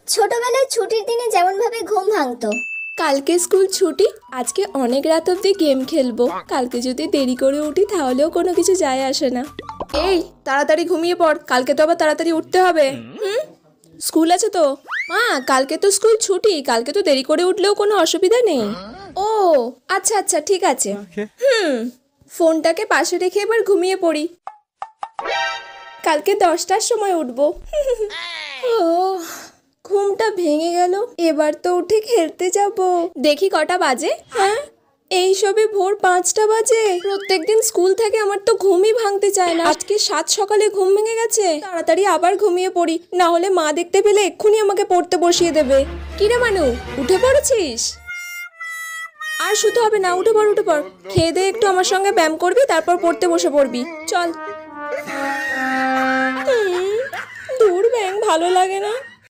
ছোটবেলায় ছুটির দিনে যেমন ভাবে ঘুম ভাঙতো। কালকে স্কুল ছুটি, আজকে অনেক রাত অবধি গেম খেলবো। কালকে যদি দেরি করে উঠি তাহলেও কোনো কিছু যায় আসে না। এই তাড়াতাড়ি ঘুমিয়ে পড়, কালকে তো আবার তাড়াতাড়ি উঠতে হবে। স্কুল আছে তো? মা, কালকে তো স্কুল ছুটি, কালকে তো দেরি করে উঠলেও কোনো অসুবিধা নেই। ও আচ্ছা আচ্ছা, ঠিক আছে। ফোনটাকে পাশে রেখে এবার ঘুমিয়ে পড়ি। কালকে 10টার সময় উঠবো। ও, ঘুমটা ভেঙে গেল। এবার তো উঠে খেলতে যাব। দেখি কটা বাজে। হ্যাঁ, এই সবে ভোর 5টা বাজে। প্রত্যেকদিন স্কুল থেকে আমার তো ঘুমই ভাঙতে চায় না। আজকে 7 সকালে ঘুম ভেঙে গেছে। তাড়াতাড়ি আবার ঘুমিয়ে পড়ি, না হলে মা দেখতে পেলে এক্ষুনি আমাকে পড়তে বসিয়ে দেবে। কিরে মানু, উঠে পড়েছিস? আর শুতে হবে না, উঠে পড় উঠে পড়। খেয়ে দিয়ে একটু আমার সঙ্গে ব্যায়াম করবি, তারপর পড়তে বসে পড়বি। চল। দূর ব্যাং ভালো লাগে না।